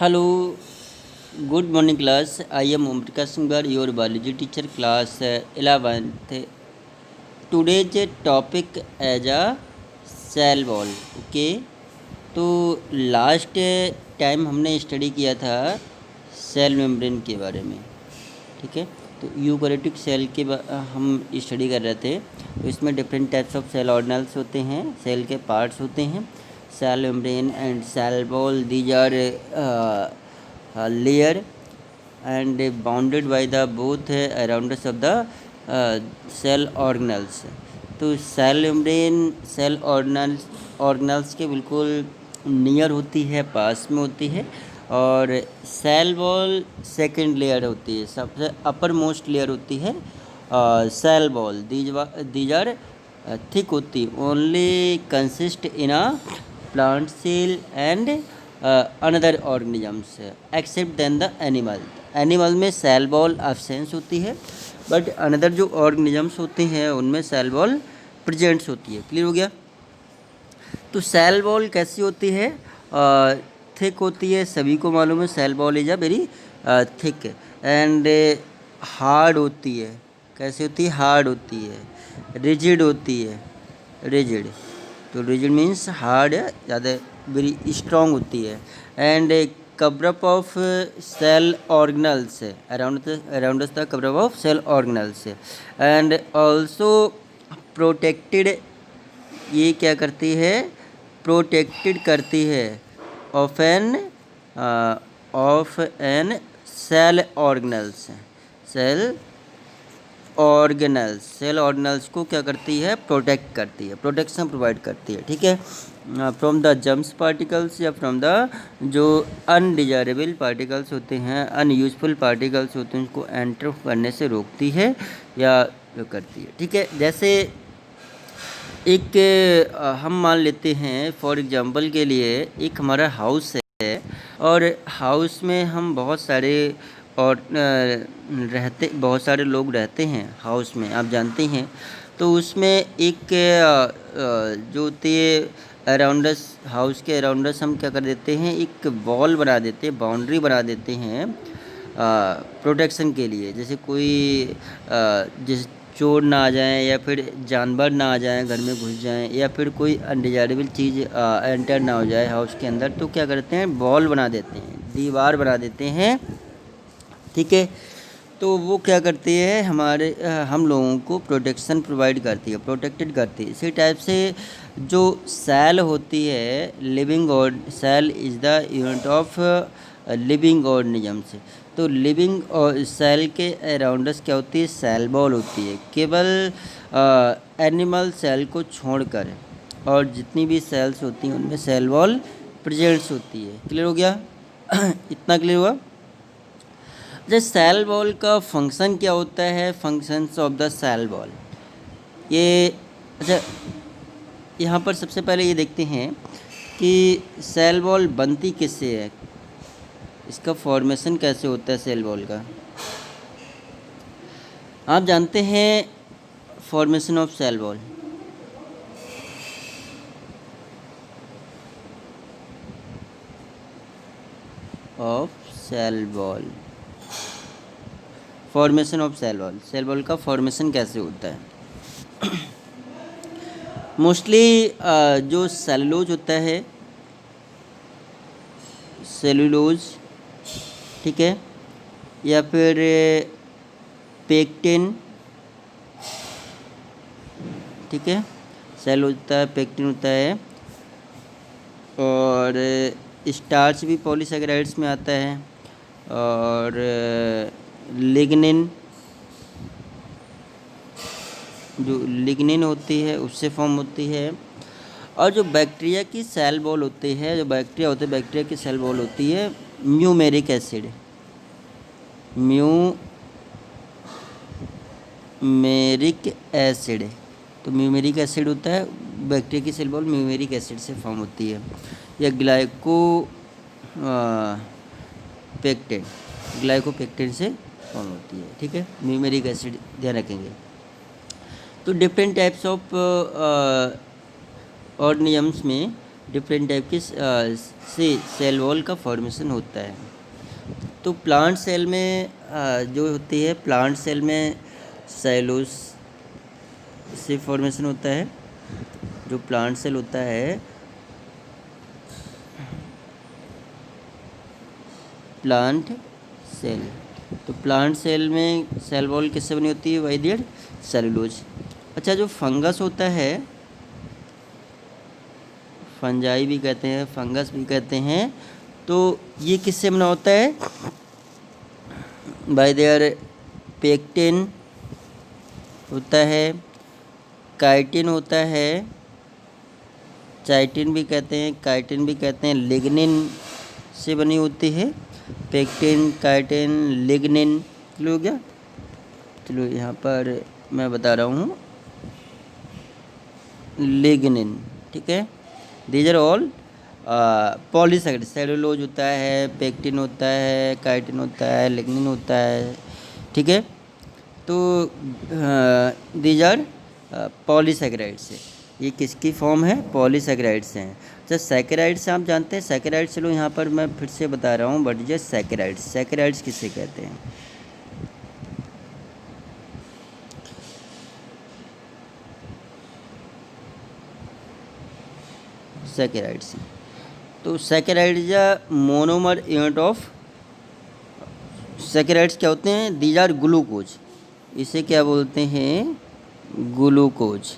Hello, good morning class. I am Om Prakash Singh, your biology teacher, class 11th. Today's topic is a cell wall. Okay, तो last time हमने study किया था cell membrane के बारे में. ठीक है, तो यूकैरियोटिक सेल के हम स्टडी कर रहे थे. तो इसमें different types of cell organelles होते हैं, सेल के पार्ट्स होते हैं. Cell membrane and cell wall, these are layer and bounded by the both rounders of the cell organelles. तो सेल मेम्ब्रेन सेल ऑर्गेनल्स के बिल्कुल नियर होती है, पास में होती है. और सेल वॉल सेकंड लेयर होती है, सबसे अपर मोस्ट लेयर होती है cell wall. These are thick होती, only consist in a plant cell and another organisms except then the animal में सेल वॉल एब्सेंस होती है, बट अनदर जो ऑर्गेनिजम्स होते हैं उनमें सेल वॉल प्रेजेंट्स होती है. क्लियर हो गया. तो सेल वॉल कैसी होती है? थिक होती है, सभी को मालूम है cell wall is a very thick and hard होती है. कैसी होती है? हार्ड होती है. रिजिड होती है, रिजिड. तो रिजिड मीन्स हार्ड, ज़्यादा वेरी स्ट्रॉन्ग होती है. And cover up of cell organelles around the cover up of cell organelles and also protected. ये क्या करती है? प्रोटेक्टेड करती है of an cell organelles. Cell organelles को क्या करती है? प्रोटेक्ट करती है, प्रोटेक्शन प्रोवाइड करती है. ठीक है, फ्रॉम द जर्म्स पार्टिकल्स या फ्रॉम द जो अनडिजायरेबल पार्टिकल्स होते हैं, अनयूजफुल पार्टिकल्स होते हैं, उसको एंटर करने से रोकती है या करती है. ठीक है, जैसे एक हम मान लेते हैं फॉर एग्जांपल के लिए, एक हमारा हाउस है और हाउस में हम बहुत सारे बहुत सारे लोग रहते हैं हाउस में, आप जानते हैं. तो उसमें एक जो होती है अराउंडस, हाउस के अराउंडस हम क्या कर देते हैं? एक वॉल बना देते हैं, बाउंड्री बना देते हैं प्रोटेक्शन के लिए. जैसे कोई जिस चोर ना आ जाएं या फिर जानवर ना आ जाएं, घर में घुस जाएं, या फिर कोई अनडिजायरेबल चीज़ एंटर ना हो जाए हाउस के अंदर, तो क्या करते हैं? वॉल बना देते हैं, दीवार बना देते हैं. ठीक है, तो वो क्या करती है? हम लोगों को प्रोटेक्शन प्रोवाइड करती है, प्रोटेक्टेड करती है. इसी टाइप से जो सेल होती है, लिविंग और cell is the unit of living organisms. तो लिविंग और सेल के अराउंडस क्या होती है? सेल वॉल होती है. केवल एनिमल सेल को छोड़कर और जितनी भी सेल्स होती हैं उनमें सेल वॉल प्रेजेंट्स होती है. क्लियर हो गया? इतना क्लियर हुआ? जैसे सेल वॉल का फंक्शन क्या होता है? Functions of the cell wall, ये अच्छा, यहाँ पर सबसे पहले ये देखते हैं कि सेल वॉल बनती किससे है, इसका फॉर्मेशन कैसे होता है सेल वॉल का. आप जानते हैं formation of cell wall. Formation of cell wall का फॉर्मेशन कैसे होता है? मोस्टली जो सेलुलोज होता है, सेलुलोज, ठीक है, या फिर पेक्टिन, ठीक है, सेल होता है, पेक्टिन होता है, और स्टार्च भी पॉलीसेकेराइड्स में आता है, और लिग्निन, जो लिग्निन होती है उससे फॉर्म होती है. और जो बैक्टीरिया की सेल वॉल होती है, जो बैक्टीरिया होते हैं, बैक्टीरिया की सेल वॉल होती है म्यूमेरिक एसिड. तो म्यूमेरिक एसिड होता है बैक्टीरिया की सेल वॉल, म्यूमेरिक एसिड से फॉर्म होती है. या ग्लाइकोपेक्टिन से फॉर्म होती है. ठीक है, म्यूमेरिक एसिड ध्यान रखेंगे. तो डिफरेंट टाइप्स ऑफ ऑर्गेनिजम्स में डिफरेंट टाइप के से सेल वॉल का फॉर्मेशन होता है। तो प्लांट सेल में जो होती है, प्लांट सेल में सेलुलोज से फॉर्मेशन होता है। जो प्लांट सेल होता है, प्लांट सेल, तो प्लांट सेल में सेल वॉल किससे बनी होती है? Bye their cellulose. अच्छा, जो फंगस होता है, फंजाई भी कहते हैं, फंगस भी कहते हैं, तो ये किससे बना होता है? बाय देयर पेक्टिन होता है, काइटिन होता है, चाइटिन भी कहते हैं, काइटिन भी कहते हैं, लिग्निन से बनी होती है। पेक्टिन, काइटिन, लिग्निन, क्लियर हो गया? चलो यहाँ पर मैं बता रहा हूँ, लिग्निन, ठीक है। These are all polysaccharide. Cellulose होता है, पेक्टिन होता है, काइटिन होता है, लिग्निन होता है, ठीक है। तो दीज आर पॉलीसैकेराइड्स है। ये किसकी फॉर्म है? पॉलीसैकेराइड्स हैं। अच्छा, सैकेराइड्स आप जानते हैं? सैकेराइड्स, चलो यहाँ पर मैं फिर से बता रहा हूँ, बट ये सैकेराइड्स, सैकेराइड्स किसे कहते हैं? सैकेराइड्स। तो saccharides monomer unit of, saccharides क्या होते हैं? These are glucose. इसे क्या बोलते हैं? ग्लूकोज,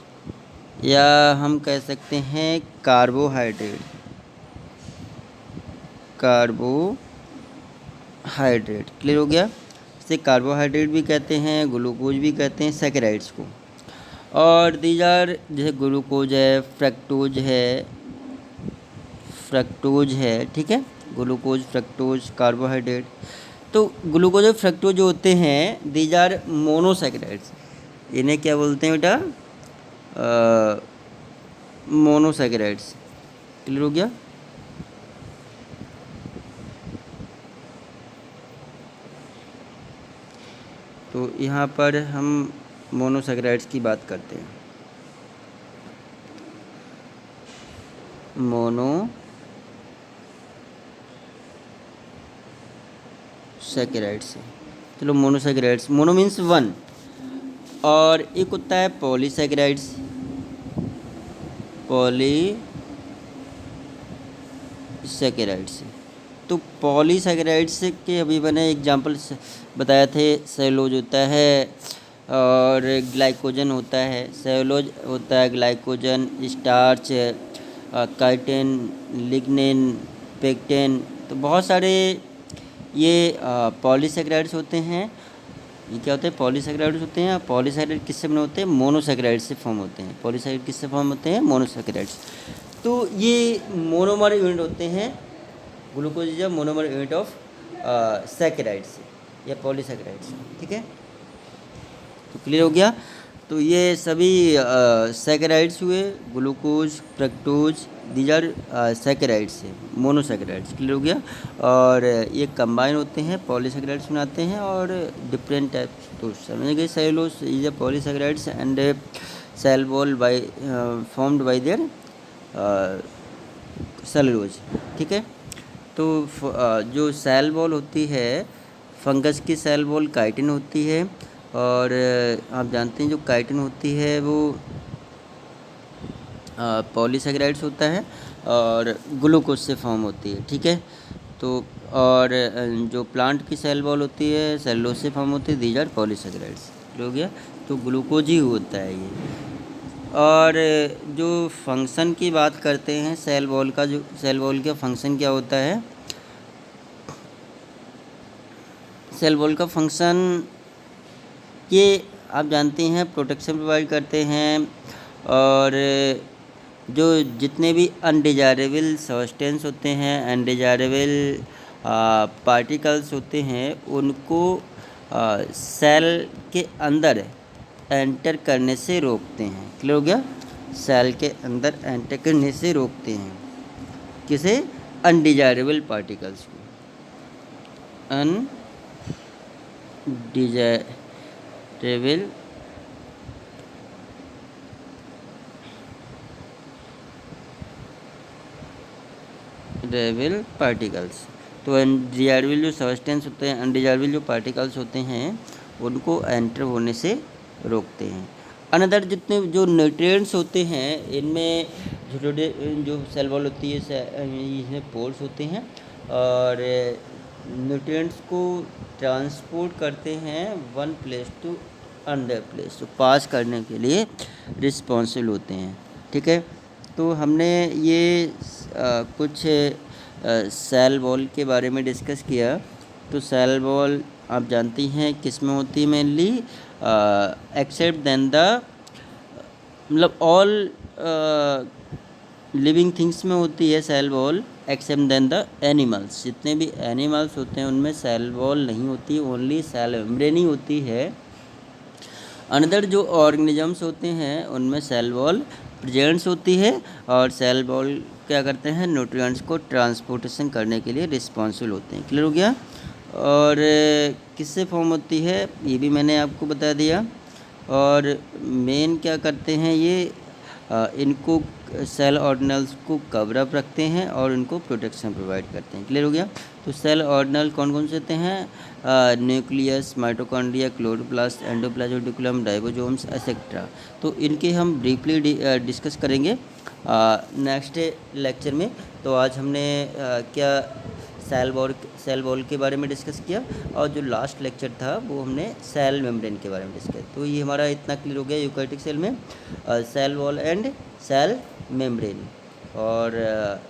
या हम कह सकते हैं कार्बोहाइड्रेट। कार्बोहाइड्रेट, क्लियर हो गया? इसे कार्बोहाइड्रेट भी कहते हैं, ग्लूकोज भी कहते हैं सैकेराइड्स को। और दीज आर, जैसे ग्लूकोज है, फ्रक्टोज है, ठीक है। Glucose, fructose, carbohydrate. तो ग्लूकोज और फ्रक्टोज जो होते हैं, दीज आर मोनोसैकेराइड्स। इन्हें क्या बोलते हैं बेटा? मोनोसैकेराइड्स, क्लियर हो गया? तो यहाँ पर हम मोनोसैकेराइड्स की बात करते हैं। मोनोसैकेराइड्स, चलो मोनोसैकेराइड्स, मोनो मीन्स वन, और एक होता है पॉलीसैकेराइड्स। पॉलीसैकेराइड्स, तो पॉलीसैकेराइड्स के अभी मैंने एग्जांपल बताया थे। सेलुलोज होता है और ग्लाइकोजन होता है। सेलुलोज होता है, glycogen, starch, chitin, lignin, pectin, तो बहुत सारे ये पॉलीसैकेराइड्स होते हैं। ये क्या होते हैं? पॉलीसैकेराइड्स होते हैं। पॉलीसैकेराइड किससे बने होते हैं? मोनोसैकेराइड से फॉर्म होते हैं। पॉलीसैकेराइड किससे फॉर्म होते हैं? मोनोसैकेराइड्स। तो ये मोनोमर यूनिट होते हैं। Glucose is a monomer unit of saccharides या पॉलीसैकेराइड्स, ठीक है। तो क्लियर हो गया? तो ये सभी सैकेराइड्स हुए, ग्लूकोज, फ्रक्टोज, दीज आर सैकेराइड्स है, मोनोसैकेराइड्स, क्लियर हो गया। और ये कंबाइन होते हैं, पॉलीसैकेराइड्स बनाते हैं, और डिफरेंट टाइप्स, तो समझ गए। Cellulose is a polysaccharides and cell wall by formed by their cellulose, ठीक है। तो जो सेल वॉल होती है, फंगस की सेल वॉल काइटिन होती है, और आप जानते हैं जो काइटिन होती है वो पॉलीसैकेराइड्स होता है और ग्लूकोज से फॉर्म होती है, ठीक है। तो और जो प्लांट की सेल वॉल होती है, सेलुलोज से फॉर्म होती है, दीज आर पॉलीसैकेराइड्स, हो गया। तो ग्लूकोज ही होता है ये। और जो फंक्शन की बात करते हैं सेल वॉल का, जो सेल वॉल का फंक्शन क्या होता है? सेल वॉल का फंक्शन ये आप जानते हैं, प्रोटेक्शन प्रोवाइड करते हैं, और जो जितने भी अनडिजायरेबल सब्सटेंस होते हैं, अनडिजायरेबल पार्टिकल्स होते हैं, उनको सेल के अंदर एंटर करने से रोकते हैं, क्लियर हो गया? सेल के अंदर एंटर करने से रोकते हैं, किसे? अनडिजायरेबल पार्टिकल्स को। Undesirable undesirable particles. तो अनडिजायरेबल जो सब्सटेंस होते हैं, अनडिजायरेबल जो पार्टिकल्स होते हैं उनको एंटर होने से रोकते हैं। अनदर जितने जो न्यूट्रिएंट्स होते हैं इनमें छोटे छोटे जो सेल वॉल होती है इसमें पोर्स होते हैं और न्यूट्रिएंट्स को ट्रांसपोर्ट करते हैं one place to another place, तो पास करने के लिए रिस्पॉन्सिबल होते हैं। ठीक है, तो हमने ये कुछ सेल वॉल के बारे में डिस्कस किया। तो सेल वॉल आप जानती हैं किस में होती है मेनली, एक्सेप्ट देन द मतलब ऑल लिविंग थिंग्स में होती है cell wall except then the animals. जितने भी एनिमल्स होते हैं उनमें सेल वॉल नहीं होती, ओनली सेल मेम्ब्रेन ही होती है। अनदर जो ऑर्गेनिजम्स होते हैं उनमें सेल वॉल प्रेजेंट्स होती है और सेल वॉल क्या करते हैं, न्यूट्रिएंट्स को ट्रांसपोर्टेशन करने के लिए रिस्पॉन्सिबल होते हैं। क्लियर हो गया। और किससे फॉर्म होती है ये भी मैंने आपको बता दिया। और मेन क्या करते हैं ये इनको सेल ऑर्गेनल्स को कवर अप रखते हैं और इनको प्रोटेक्शन प्रोवाइड करते हैं। क्लियर हो गया। तो सेल ऑर्गेनल कौन कौन से होते हैं, nucleus, mitochondria, chloroplast, endoplasm reticulum, ribosomes etcetera. तो इनके हम ब्रीफली डिस्कस करेंगे नेक्स्ट लेक्चर में। तो आज हमने क्या सेल वॉल के बारे में डिस्कस किया और जो लास्ट लेक्चर था वो हमने सेल मेम्ब्रेन के बारे में डिस्कस किया। तो ये हमारा इतना क्लियर हो गया यूकैरियोटिक सेल में cell wall and cell membrane. और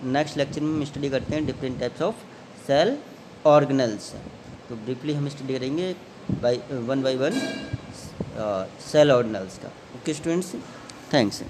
नेक्स्ट लेक्चर में हम स्टडी करते हैं different types of cell organelles. तो ब्रीफली हम स्टडी करेंगे बाय वन सेल ऑर्गेनल्स का। Okay students, thanks.